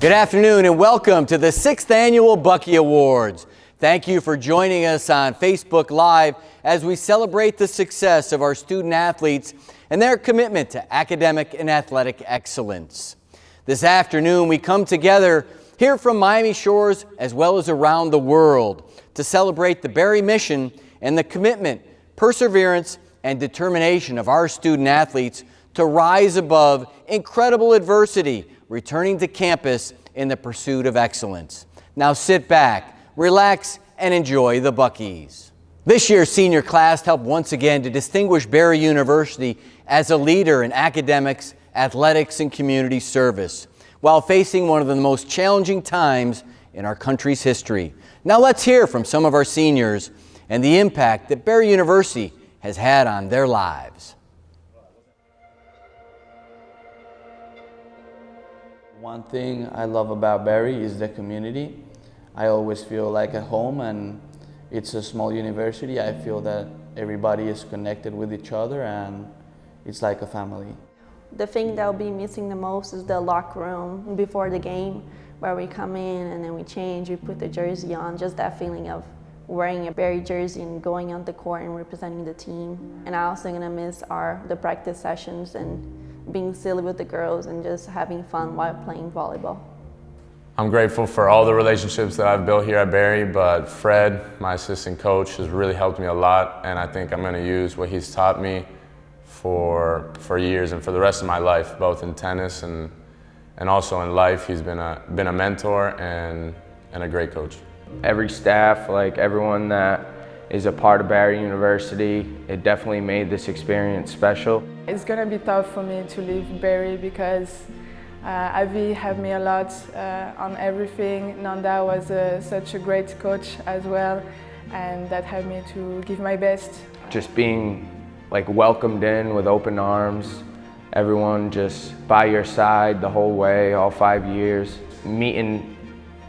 Good afternoon and welcome to the 6th Annual Bucky Awards. Thank you for joining us on Facebook Live as we celebrate the success of our student athletes and their commitment to academic and athletic excellence. This afternoon we come together here from Miami Shores as well as around the world to celebrate the Berry mission and the commitment, perseverance, and determination of our student athletes to rise above incredible adversity, returning to campus in the pursuit of excellence. Now sit back, relax, and enjoy the Buckys. This year's senior class helped once again to distinguish Berry University as a leader in academics, athletics, and community service, while facing one of the most challenging times in our country's history. Now let's hear from some of our seniors and the impact that Berry University has had on their lives. One thing I love about Berry is the community. I always feel like at home, and it's a small university. I feel that everybody is connected with each other and it's like a family. The thing that I'll be missing the most is the locker room before the game, where we come in and then we change, we put the jersey on, just that feeling of wearing a Berry jersey and going on the court and representing the team. And I'm also gonna miss the practice sessions and being silly with the girls and just having fun while playing volleyball. I'm grateful for all the relationships that I've built here at Berry, but Fred, my assistant coach, has really helped me a lot, and I think I'm going to use what he's taught me for years and for the rest of my life, both in tennis and also in life. He's been a mentor and a great coach. Every staff, like everyone that is a part of Berry University, it definitely made this experience special. It's gonna be tough for me to leave Berry because Ivy helped me a lot on everything. Nanda was such a great coach as well, and that helped me to give my best. Just being like welcomed in with open arms, everyone just by your side the whole way, all 5 years, meeting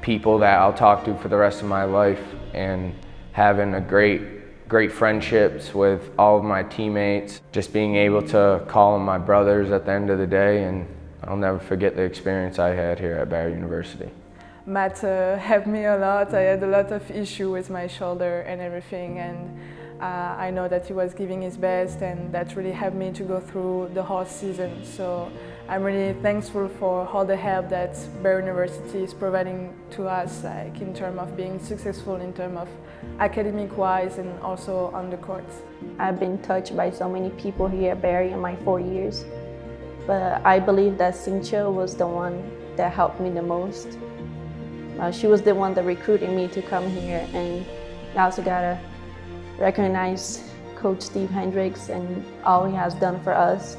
people that I'll talk to for the rest of my life, and having a great friendships with all of my teammates, just being able to call them my brothers at the end of the day, and I'll never forget the experience I had here at Berry University. Matt helped me a lot. I had a lot of issue with my shoulder and everything, and I know that he was giving his best, and that really helped me to go through the whole season. So I'm really thankful for all the help that Berry University is providing to us, like in terms of being successful, in terms of academic-wise, and also on the courts. I've been touched by so many people here at Berry in my 4 years, but I believe that Cynthia was the one that helped me the most. She was the one that recruited me to come here, and I also gotta recognize Coach Steve Hendricks and all he has done for us.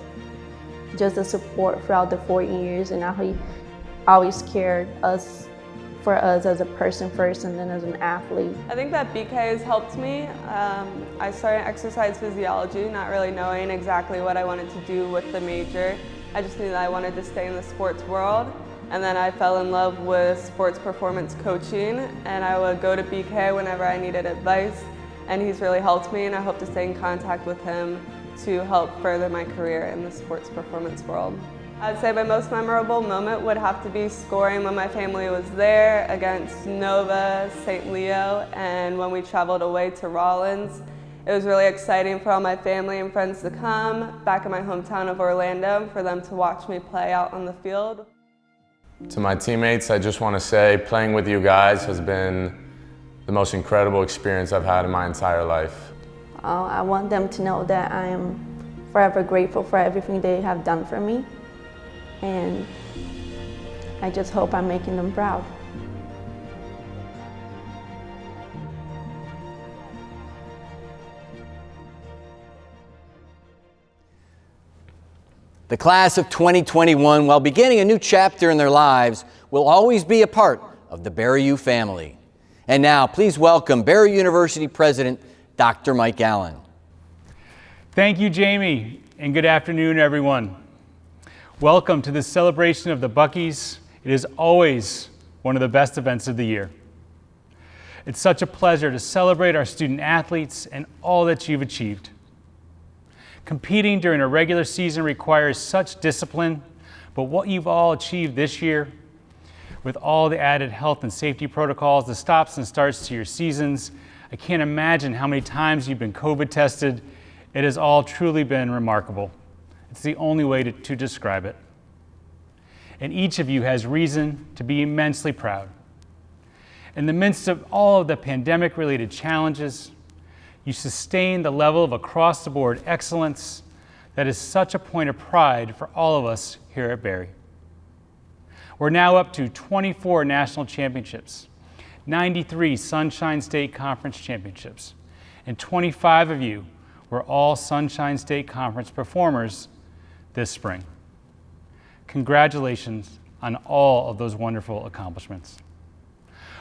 Just the support throughout the 4 years, and how he always cared for us as a person first and then as an athlete. I think that BK has helped me. I started exercise physiology, not really knowing exactly what I wanted to do with the major. I just knew that I wanted to stay in the sports world. And then I fell in love with sports performance coaching, and I would go to BK whenever I needed advice, and he's really helped me, and I hope to stay in contact with him to help further my career in the sports performance world. I'd say my most memorable moment would have to be scoring when my family was there against Nova, St. Leo, and when we traveled away to Rollins. It was really exciting for all my family and friends to come back in my hometown of Orlando for them to watch me play out on the field. To my teammates, I just want to say playing with you guys has been the most incredible experience I've had in my entire life. I want them to know that I am forever grateful for everything they have done for me, and I just hope I'm making them proud. The class of 2021, while beginning a new chapter in their lives, will always be a part of the Berry U family. And now, please welcome Berry University President, Dr. Mike Allen. Thank you, Jamie, and good afternoon, everyone. Welcome to this celebration of the Buckys. It is always one of the best events of the year. It's such a pleasure to celebrate our student athletes and all that you've achieved. Competing during a regular season requires such discipline, but what you've all achieved this year with all the added health and safety protocols, the stops and starts to your seasons. I can't imagine how many times you've been COVID tested. It has all truly been remarkable. It's the only way to describe it. And each of you has reason to be immensely proud. In the midst of all of the pandemic-related challenges, you sustain the level of across-the-board excellence that is such a point of pride for all of us here at Berry. We're now up to 24 national championships, 93 Sunshine State Conference championships, and 25 of you were all Sunshine State Conference performers this spring. Congratulations on all of those wonderful accomplishments.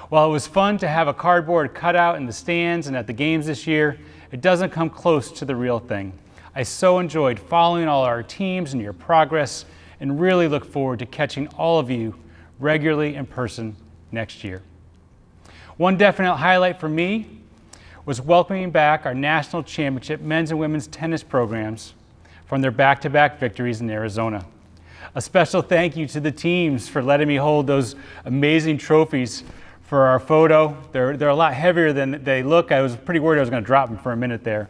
While it was fun to have a cardboard cutout in the stands and at the games this year, it doesn't come close to the real thing. I so enjoyed following all our teams and your progress, and really look forward to catching all of you regularly in person next year. One definite highlight for me was welcoming back our national championship men's and women's tennis programs from their back-to-back victories in Arizona. A special thank you to the teams for letting me hold those amazing trophies for our photo. They're a lot heavier than they look. I was pretty worried I was going to drop them for a minute there.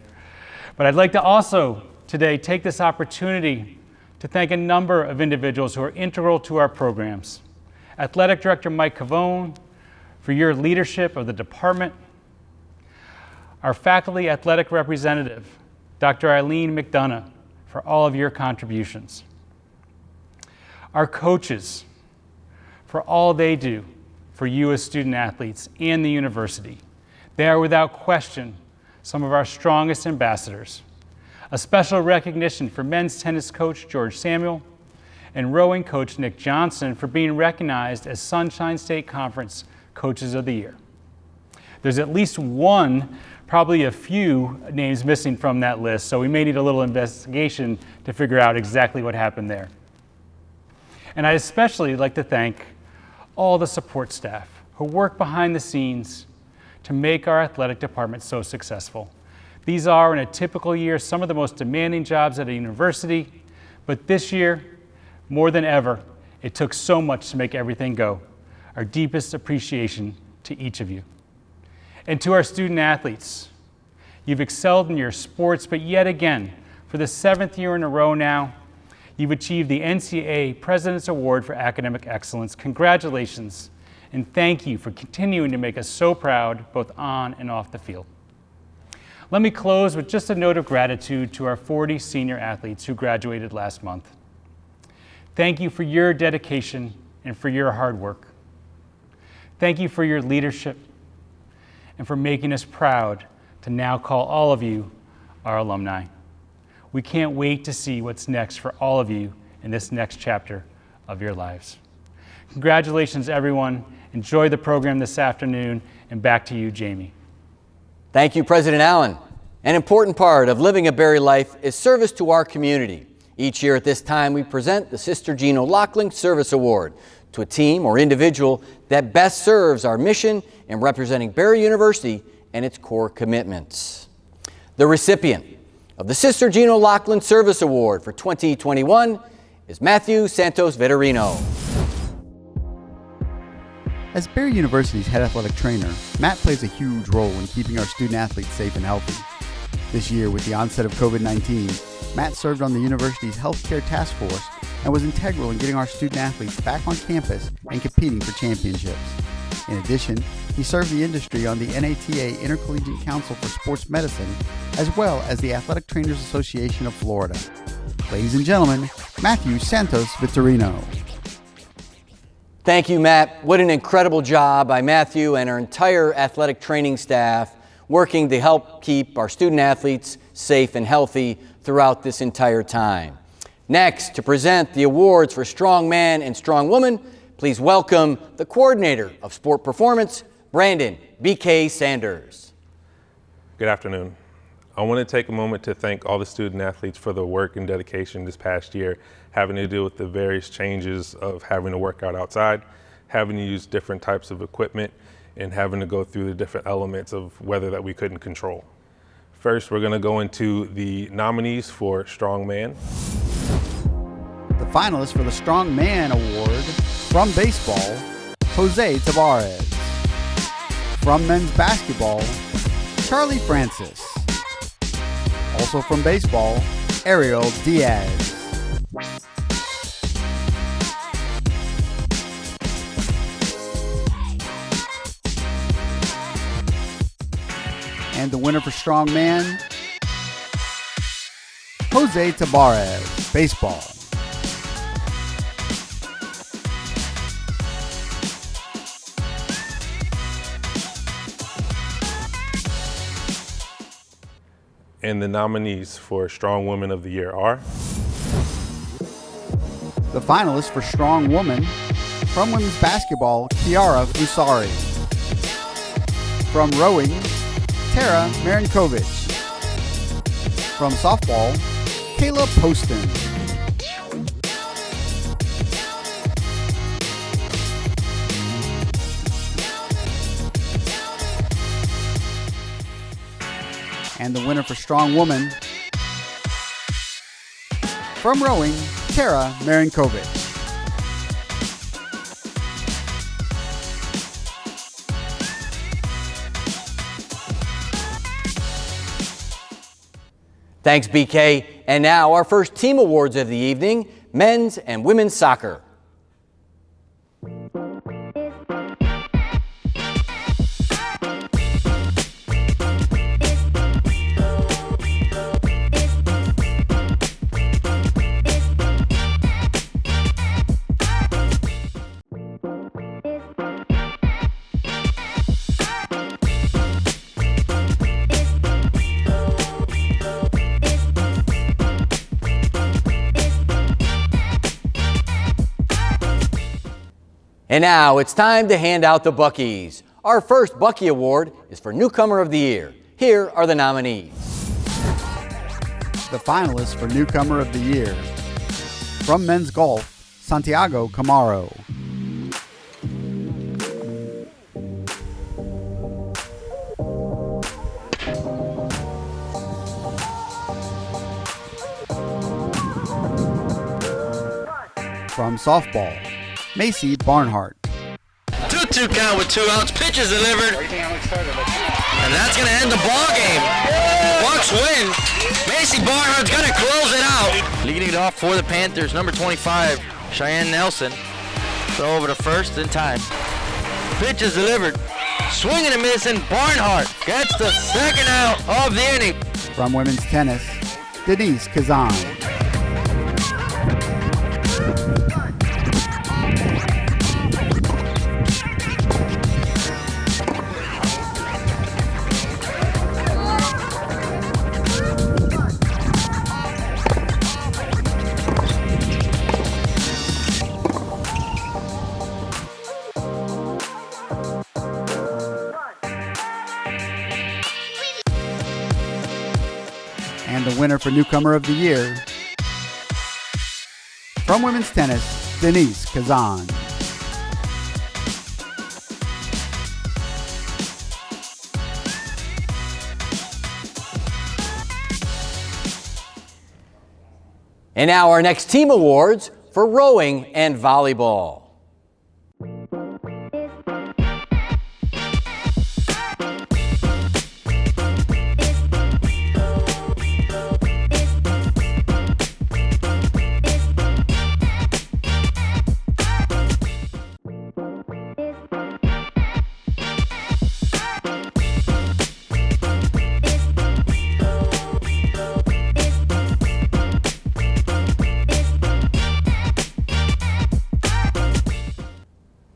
But I'd like to also today take this opportunity to thank a number of individuals who are integral to our programs. Athletic Director Mike Cavone, for your leadership of the department. Our faculty athletic representative, Dr. Eileen McDonough, for all of your contributions. Our coaches, for all they do for you as student athletes and the university. They are without question some of our strongest ambassadors. A special recognition for men's tennis coach George Samuel and rowing coach Nick Johnson for being recognized as Sunshine State Conference Coaches of the Year. There's at least one, probably a few names missing from that list, so we may need a little investigation to figure out exactly what happened there. And I'd especially like to thank all the support staff who work behind the scenes to make our athletic department so successful. These are, in a typical year, some of the most demanding jobs at a university, but this year, more than ever, it took so much to make everything go. Our deepest appreciation to each of you. And to our student athletes, you've excelled in your sports, but yet again, for the 7th year in a row now, you've achieved the NCAA President's Award for Academic Excellence. Congratulations, and thank you for continuing to make us so proud, both on and off the field. Let me close with just a note of gratitude to our 40 senior athletes who graduated last month. Thank you for your dedication and for your hard work. Thank you for your leadership and for making us proud to now call all of you our alumni. We can't wait to see what's next for all of you in this next chapter of your lives. Congratulations, everyone. Enjoy the program this afternoon, and back to you, Jamie. Thank you, President Allen. An important part of living a Berry life is service to our community. Each year at this time, we present the Sister Jean O'Loughlin Service Award to a team or individual that best serves our mission in representing Berry University and its core commitments. The recipient of the Sister Jean O'Loughlin Service Award for 2021 is Matthew Santos Vitorino. As Berry University's head athletic trainer, Matt plays a huge role in keeping our student athletes safe and healthy. This year, with the onset of COVID-19, Matt served on the university's healthcare task force and was integral in getting our student athletes back on campus and competing for championships. In addition, he served the industry on the NATA Intercollegiate Council for Sports Medicine, as well as the Athletic Trainers Association of Florida. Ladies and gentlemen, Matthew Santos Vitorino. Thank you, Matt. What an incredible job by Matthew and our entire athletic training staff working to help keep our student athletes safe and healthy throughout this entire time. Next, to present the awards for Strong Man and Strong Woman, please welcome the Coordinator of Sport Performance, Brandon B.K. Sanders. Good afternoon. I want to take a moment to thank all the student athletes for the work and dedication this past year, having to deal with the various changes of having to work out outside, having to use different types of equipment, and having to go through the different elements of weather that we couldn't control. First, we're going to go into the nominees for Strong Man. The finalists for the Strong Man Award from baseball Jose Tabarez. From men's basketball, Charlie Francis. Also from baseball, Ariel Diaz. And the winner for strongman, Jose Tabarez, baseball. And the nominees for Strong Woman of the Year are? The finalists for Strong Woman, from women's basketball, Kiara Fusari. From rowing, Tara Marinkovic. From softball, Kayla Poston. And the winner for Strong Woman, from rowing, Tara Marinkovic. Thanks, BK. And now our first team awards of the evening, men's and women's soccer. And now it's time to hand out the Buckys. Our first Bucky Award is for Newcomer of the Year. Here are the nominees. The finalists for Newcomer of the Year, from men's golf, Santiago Camaro. From softball, Macy Barnhart. 2-2 count with 2 outs. Pitch is delivered. And that's going to end the ball game. Bucks win. Macy Barnhart's going to close it out. Leading it off for the Panthers, number 25, Cheyenne Nelson. Throw over to first in time. Pitch is delivered. Swinging and missing. Barnhart gets the second out of the inning. From women's tennis, Denise Kazan. And the winner for Newcomer of the Year, from women's tennis, Denise Kazan. And now our next team awards for rowing and volleyball.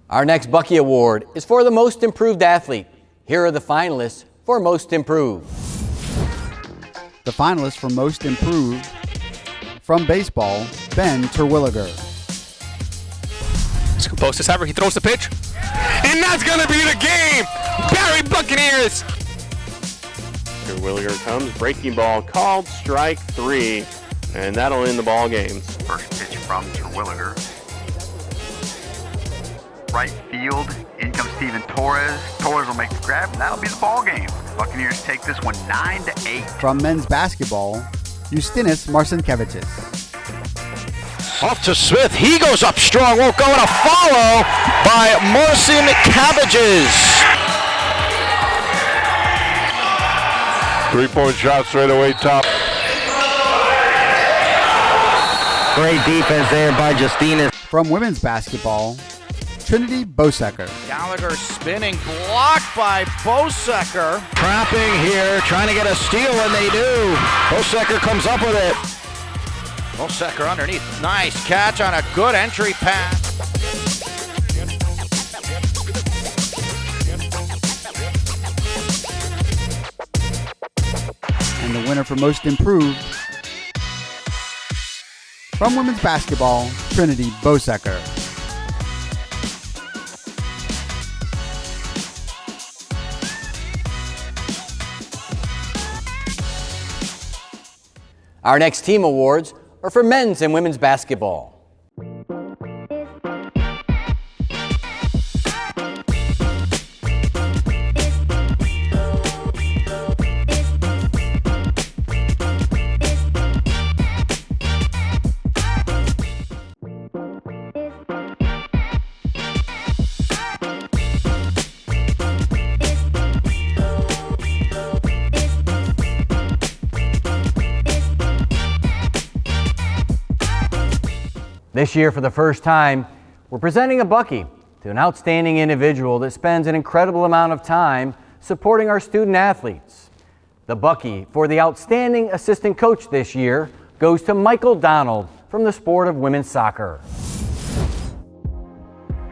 Our next Bucky Award is for the Most Improved Athlete. Here are the finalists for Most Improved. The finalists for Most Improved, from baseball, Ben Terwilliger. He's composed as ever. He throws the pitch. And that's going to be the game. Barry Buccaneers. Terwilliger comes. Breaking ball called. Strike 3. And that'll end the ball game. First pitch from Terwilliger. Right field, in comes Steven Torres. Torres will make the grab, and that'll be the ball game. Buccaneers take this one 9-8. From men's basketball, Justinas Marcinkevičius. Off to Smith. He goes up strong. Won't go, and a follow by by Morrison Cabbages. 3-point shot straight away top. Great defense there by Justina. From women's basketball, Trinity Bosecker. Gallagher spinning, blocked by Bosecker. Trapping here, trying to get a steal, and they do. Bosecker comes up with it. Bosecker underneath. Nice catch on a good entry pass. And the winner for most improved, from women's basketball, Trinity Bosecker. Our next team awards are for men's and women's basketball. This year, for the first time, we're presenting a Bucky to an outstanding individual that spends an incredible amount of time supporting our student athletes. The Bucky for the outstanding assistant coach this year goes to Michael Donald from the sport of women's soccer.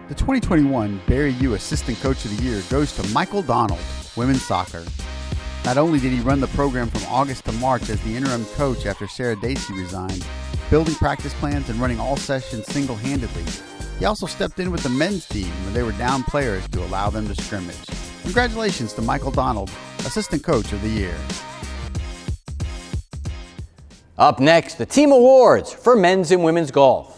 The 2021 Barry U Assistant Coach of the Year goes to Michael Donald, women's soccer. Not only did he run the program from August to March as the interim coach after Sarah Dacey resigned, building practice plans and running all sessions single-handedly, he also stepped in with the men's team when they were down players to allow them to scrimmage. Congratulations to Michael Donald, Assistant Coach of the Year. Up next, the team awards for men's and women's golf.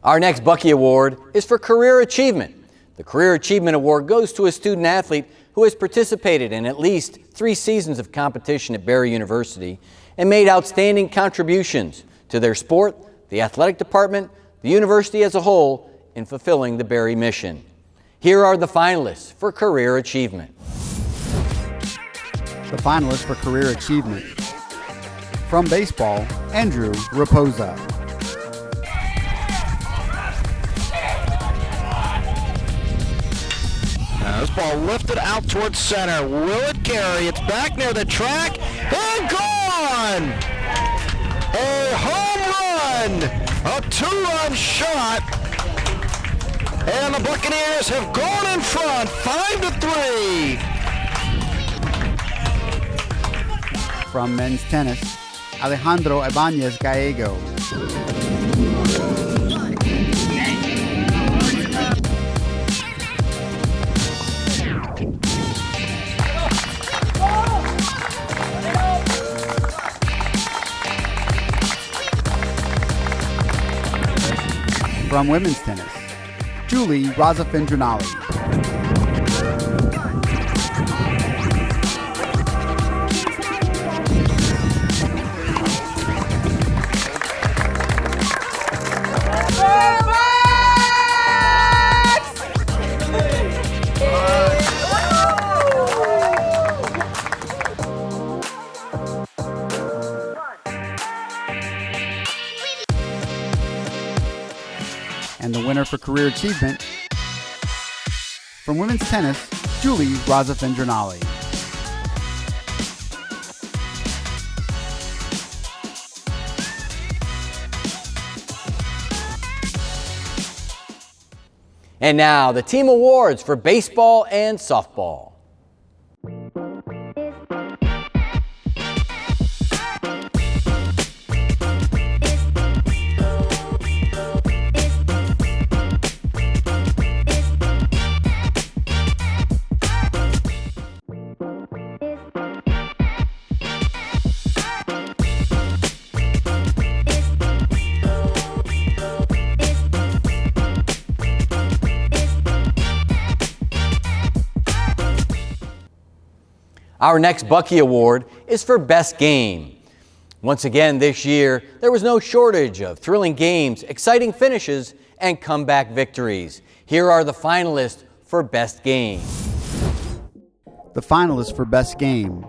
Our next Bucky Award is for Career Achievement. The Career Achievement Award goes to a student athlete who has participated in at least 3 seasons of competition at Barry University and made outstanding contributions to their sport, the athletic department, the university as a whole, in fulfilling the Barry mission. Here are the finalists for Career Achievement. The finalists for Career Achievement. From baseball, Andrew Raposa. Now this ball lifted out towards center. Will it carry? It's back near the track and gone! A home run! A 2-run shot! And the Buccaneers have gone in front, 5-3. From men's tennis, Alejandro Ibanez Gallego. From women's tennis, Julie Razafindranali. And the winner for Career Achievement, from women's tennis, Julie Razafindranali. And now, the team awards for baseball and softball. Our next Bucky Award is for Best Game. Once again this year, there was no shortage of thrilling games, exciting finishes, and comeback victories. Here are the finalists for Best Game. The finalists for Best Game.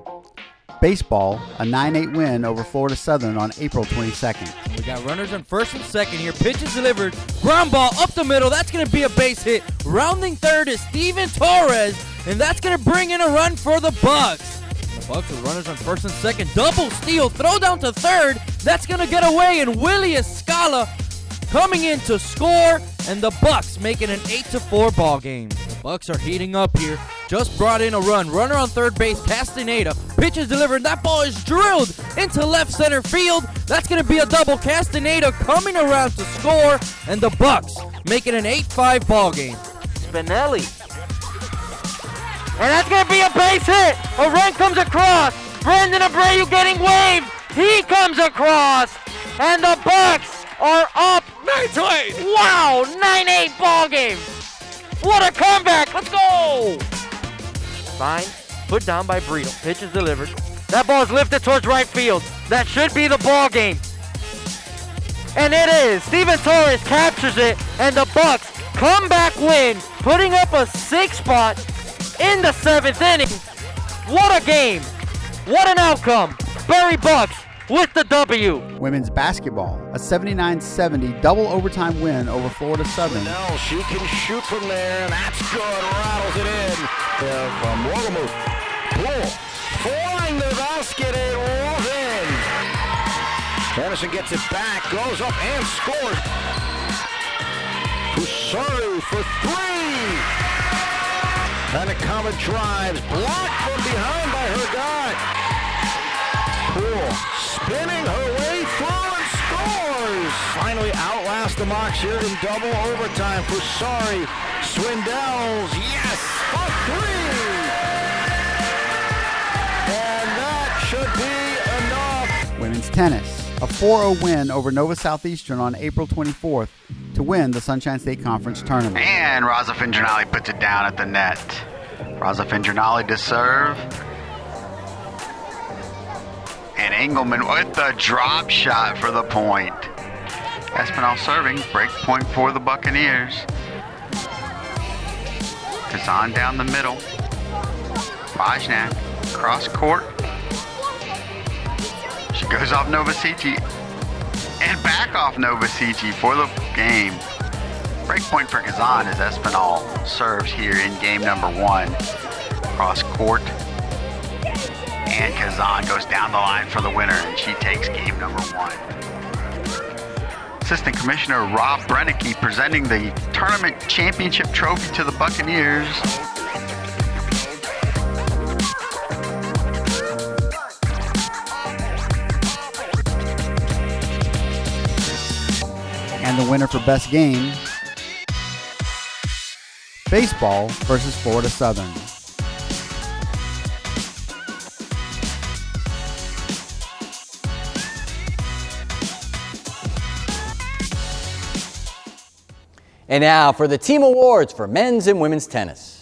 Baseball, a 9-8 win over Florida Southern on April 22nd. We got runners on first and second here. Pitch is delivered. Ground ball up the middle. That's going to be a base hit. Rounding third is Steven Torres, and that's going to bring in a run for the Bucks. The Bucks with runners on first and second. Double steal. Throw down to third. That's going to get away, and Willie Escala coming in to score, and the Bucks making an 8-4 ball game. The Bucks are heating up here. Just brought in a run. Runner on third base, Castaneda. Pitch is delivered. That ball is drilled into left center field. That's going to be a double. Castaneda coming around to score, and the Bucks making an 8-5 ball game. Spinelli. And that's going to be a base hit. A run comes across. Brandon Abreu getting waved. He comes across, and the Bucks are up 9-8. Wow, 9-8 ball game. What a comeback. Let's go. Fine. Put down by Brito. Pitch is delivered. That ball is lifted towards right field. That should be the ball game. And it is. Steven Torres captures it, and the Bucks comeback win, putting up a 6 spot in the 7th inning. What a game. What an outcome. Berry Bucks with the W. Women's basketball, a 79-70 double overtime win over Florida Southern. Now she can shoot from there, and that's good. Rattles it in from Wogamoose. Poole flying the basket and rolls in. Anderson gets it back, goes up and scores. Fusari for 3. And a common drives, blocked from behind by her guy. Poole spinning her way through and scores. Finally outlast the Mocs here in double overtime. Fusari, Swindells, yes, for 3. And that should be enough. Women's tennis, a 4-0 win over Nova Southeastern on April 24th to win the Sunshine State Conference tournament. And Raza Fingernali puts it down at the net. Raza Fingernali to serve. And Engelman with the drop shot for the point. Espinal serving, break point for the Buccaneers. Kazan down the middle. Bajnak, cross court. She goes off Novasici and back off Novasici for the game. Break point for Kazan as Espinal serves here in game number 1. Cross court. And Kazan goes down the line for the winner, and she takes game number 1. Assistant Commissioner Rob Brennicky presenting the tournament championship trophy to the Buccaneers. And the winner for Best Game, baseball versus Florida Southern. And now for the team awards for men's and women's tennis.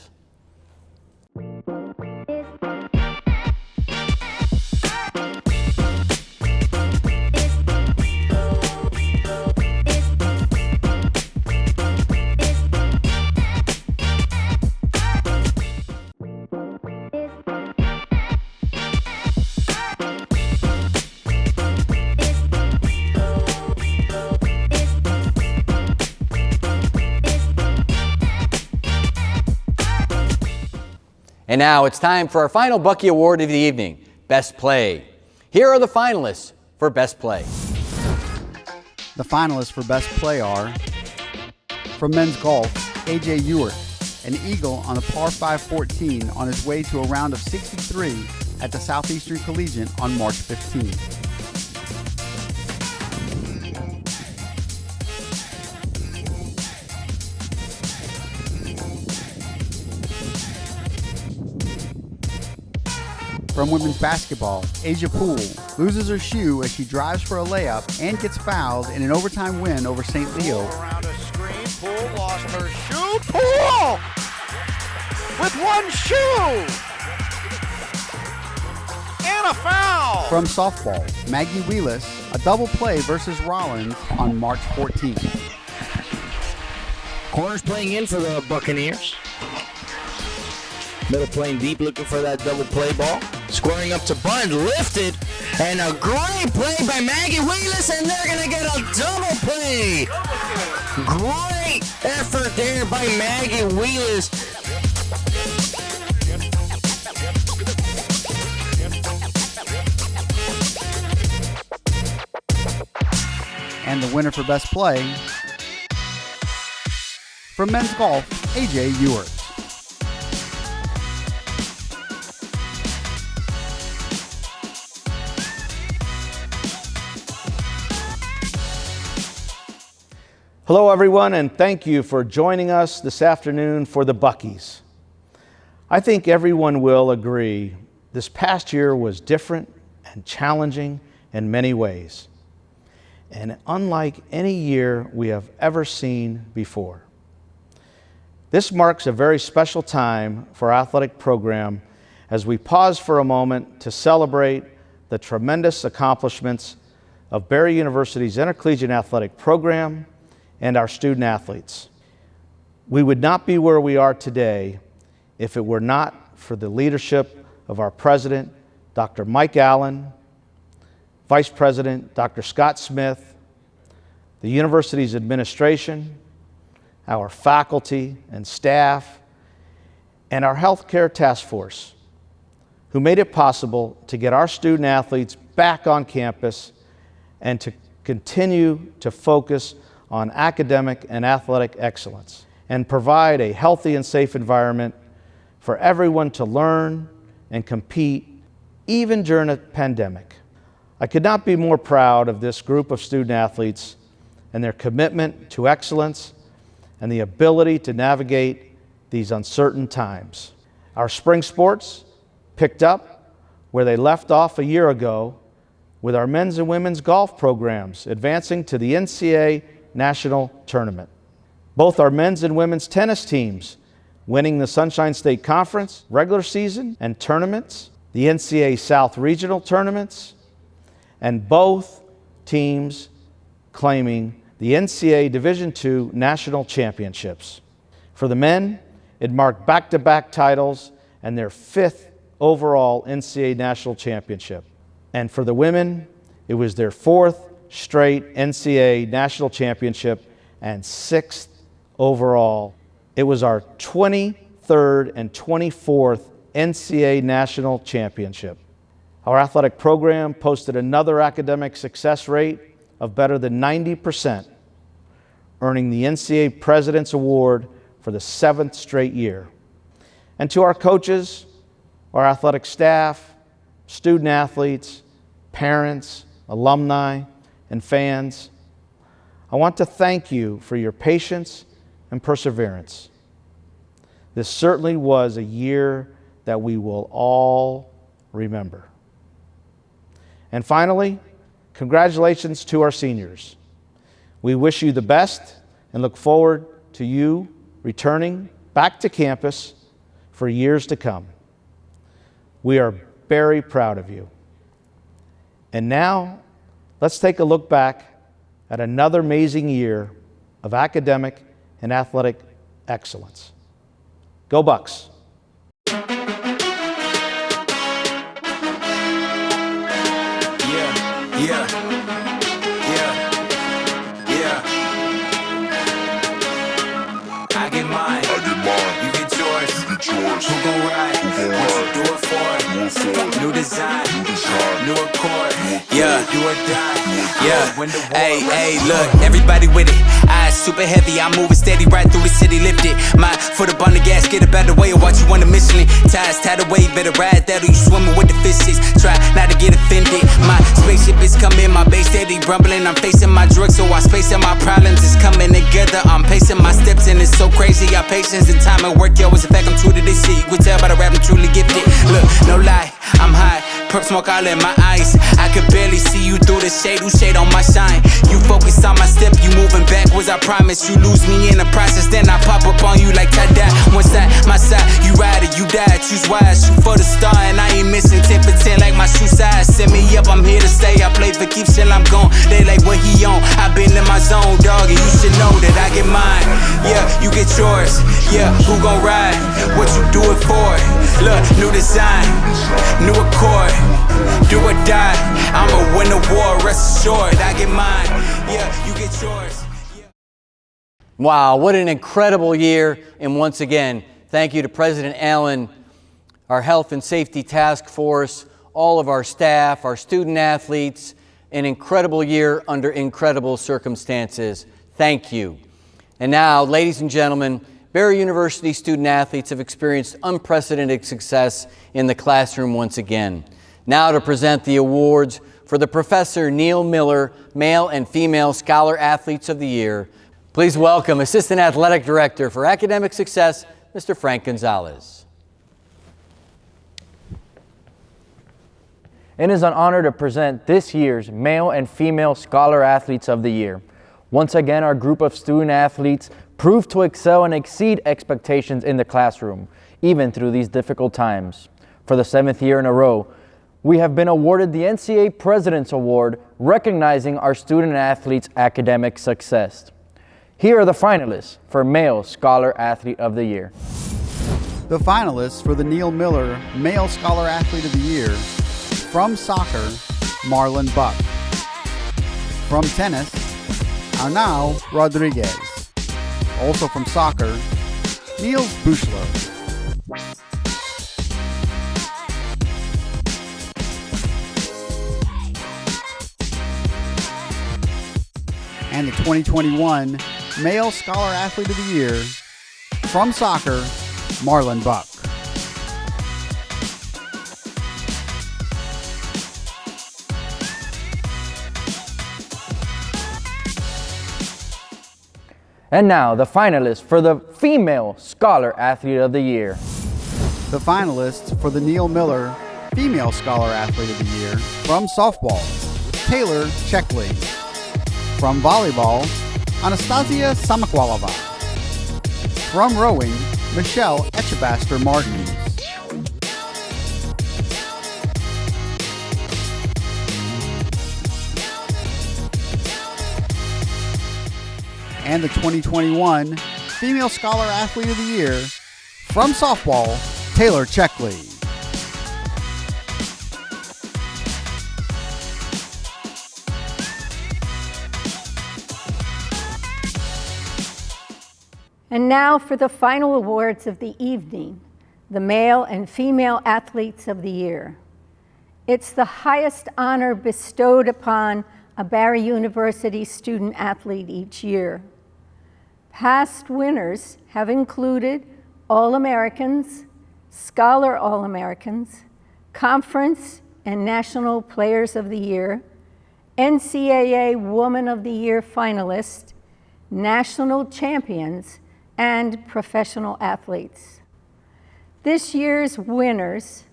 And now it's time for our final Bucky Award of the evening, Best Play. Here are the finalists for Best Play. The finalists for Best Play are, from men's golf, A.J. Ewart, an eagle on a par 5 14 on his way to a round of 63 at the Southeastern Collegiate on March 15th. From women's basketball, Asia Poole loses her shoe as she drives for a layup and gets fouled in an overtime win over St. Leo. Around a screen, Poole lost her shoe. Poole with one shoe. and a foul. From softball, Maggie Wheelis, a double play versus Rollins on March 14th. Corners playing in for the Buccaneers. Middle playing deep, looking for that double play ball. Squaring up to Barnes, lifted, and a great play by Maggie Wheelis, and they're going to get a double play. Great effort there by Maggie Wheelis. And the winner for best play, from men's golf, AJ Ewert. Hello everyone, and thank you for joining us this afternoon for the Buckies. I think everyone will agree this past year was different and challenging in many ways, and unlike any year we have ever seen before. This marks a very special time for our athletic program as we pause for a moment to celebrate the tremendous accomplishments of Barry University's intercollegiate athletic program and our student athletes. We would not be where we are today if it were not for the leadership of our president, Dr. Mike Allen, Vice President Dr. Scott Smith, the university's administration, our faculty and staff, and our healthcare task force, who made it possible to get our student athletes back on campus and to continue to focus on academic and athletic excellence and provide a healthy and safe environment for everyone to learn and compete even during a pandemic. I could not be more proud of this group of student athletes and their commitment to excellence and the ability to navigate these uncertain times. Our spring sports picked up where they left off a year ago, with our men's and women's golf programs advancing to the NCAA National Tournament. Both our men's and women's tennis teams winning the Sunshine State Conference regular season and tournaments, the NCAA South Regional tournaments, and both teams claiming the NCAA Division II National Championships. For the men, it marked back-to-back titles and their 5th overall NCAA National Championship. And for the women, it was their 4th straight NCAA National Championship and 6th overall. It was our 23rd and 24th NCAA National Championship. Our athletic program posted another academic success rate of better than 90%, earning the NCAA President's Award for the 7th straight year. And to our coaches, our athletic staff, student athletes, parents, alumni, and fans, I want to thank you for your patience and perseverance. This certainly was a year that we will all remember. And finally, congratulations to our seniors. We wish you the best and look forward to you returning back to campus for years to come. We are very proud of you. And now, let's take a look back at another amazing year of academic and athletic excellence. Go Bucks! I get mine. You get yours. Who gon' ride? What you do it for? New design. New accord. Yeah, do or die. Yeah, hey, look, everybody with it. Eyes super heavy, I'm moving steady right through the city, lifted. My foot up on the gas, get a better way, or watch you on the Michelin. Ties tied away, better ride that, or you swimming with the fishes. Try not to get offended. My spaceship is coming, my base steady rumbling. I'm facing my drugs, so I spacing my problems. It's coming together, I'm pacing my steps, and it's so crazy. Our patience and time and work, yo, is a fact, I'm true to this shit. You can tell by the rap, I'm truly gifted. Look, no lie, I'm high. Perp smoke all in my eyes. I could barely see you through the shade. Who shade on my shine? You focus on my step. You moving backwards. I promise. You lose me in the process. Then I pop up on you like tie-dye. One side, my side. You ride or you die. Choose wise. Shoot for the star. And I ain't missing 10 for 10 like my yours? Yeah, who gon' ride? What you do it for? Look, new design, new accord. Do or die, I'ma win the war. Rest assured, I get mine. Yeah, you get yours. Wow, what an incredible year. And once again, thank you to President Allen, our Health and Safety Task Force, all of our staff, our student athletes. An incredible year under incredible circumstances. Thank you. And now, ladies and gentlemen, Barry University student athletes have experienced unprecedented success in the classroom once again. Now to present the awards for the Professor Neil Miller Male and Female Scholar Athletes of the Year. Please welcome Assistant Athletic Director for Academic Success, Mr. Frank Gonzalez. It is an honor to present this year's Male and Female Scholar Athletes of the Year. Once again, our group of student athletes proved to excel and exceed expectations in the classroom, even through these difficult times. For the 7th year in a row, we have been awarded the NCAA President's Award, recognizing our student athletes' academic success. Here are the finalists for Male Scholar Athlete of the Year. The finalists for the Neil Miller Male Scholar Athlete of the Year: from soccer, Marlon Buck; from tennis, Arnau Rodriguez; also from soccer, Niels Buchler; and the 2021 Male Scholar Athlete of the Year, from soccer, Marlon Buck. And now, the finalists for the Female Scholar Athlete of the Year. The finalists for the Neil Miller Female Scholar Athlete of the Year: from softball, Taylor Checkley; from volleyball, Anastasia Samakwalova; from rowing, Michelle Echebaster Martins; and the 2021 Female Scholar Athlete of the Year, from softball, Taylor Checkley. And now for the final awards of the evening, the Male and Female Athletes of the Year. It's the highest honor bestowed upon a Barry University student athlete each year. Past winners have included All-Americans, Scholar All-Americans, Conference and National Players of the Year, NCAA Woman of the Year finalists, national champions, and professional athletes. This year's winners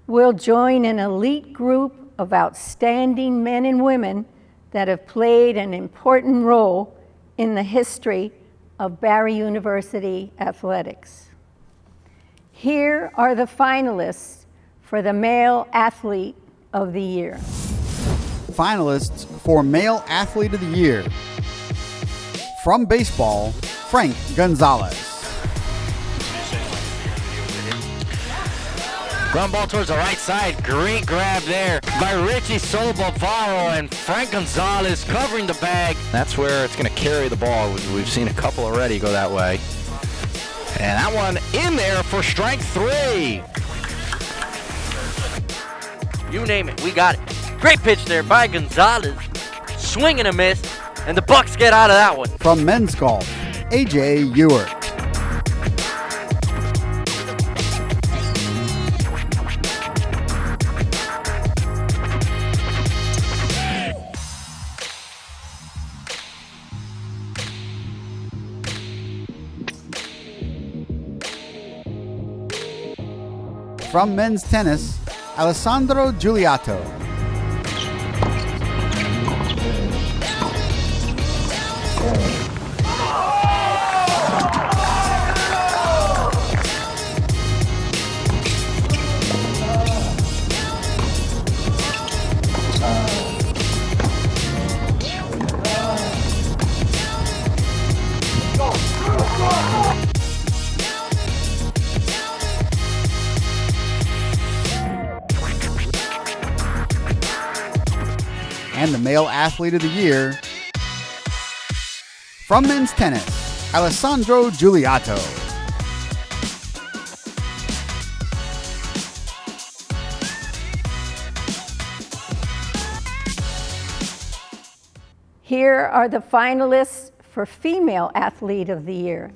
will join an elite group of outstanding men and women that have played an important role in the history of Barry University athletics. Here are the finalists for the Male Athlete of the Year. Finalists for Male Athlete of the Year: from baseball, Frank Gonzalez; Ground ball towards the right side. Great grab there by Richie Solbavaro, and Frank Gonzalez covering the bag. That's where it's going to carry the ball. We've seen a couple already go that way. And that one in there for strike 3. You name it, we got it. Great pitch there by Gonzalez. Swing and a miss, and the Bucks get out of that one. from men's golf, AJ Ewert; from men's tennis, Alessandro Giuliotto; And the Male Athlete of the Year from men's tennis, Alessandro Giuliotto. Here are the finalists for Female Athlete of the Year.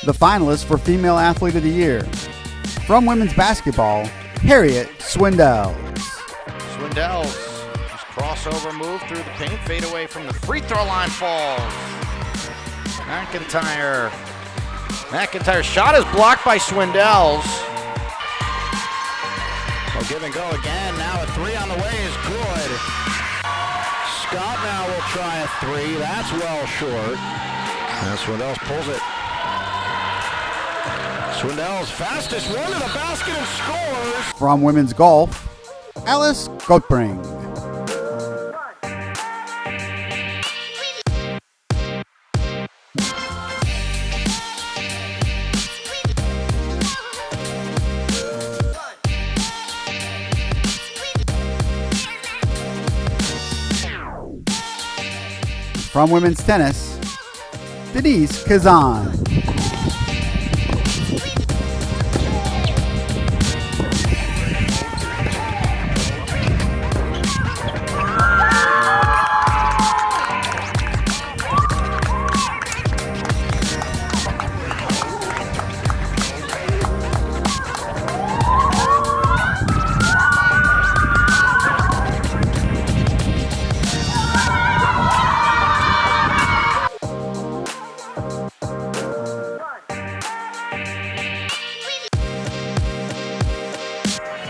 The finalists for Female Athlete of the Year from women's basketball, Harriet Swindell. Swindell's crossover move through the paint, fade away from the free throw line, falls. McIntyre's shot is blocked by Swindell's. Well, give and go again. Now a three on the way is good. Scott now will try a three. That's well short. And Swindell's pulls it. Swindell's fastest one to the basket and scores. From women's golf, Alice Gottbring. From women's tennis, Denise Kazan.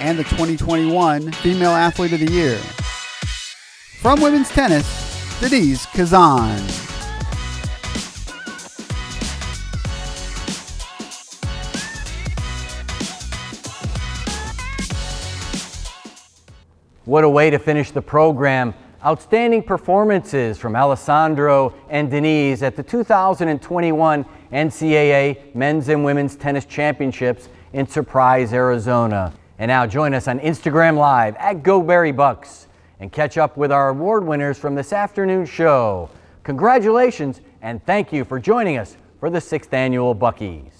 And the 2021 Female Athlete of the Year. From women's tennis, Denise Kazan. What a way to finish the program. Outstanding performances from Alessandro and Denise at the 2021 NCAA Men's and Women's Tennis Championships in Surprise, Arizona. And now join us on Instagram Live at GoBerryBucks and catch up with our award winners from this afternoon's show. Congratulations and thank you for joining us for the 6th Annual Buckies.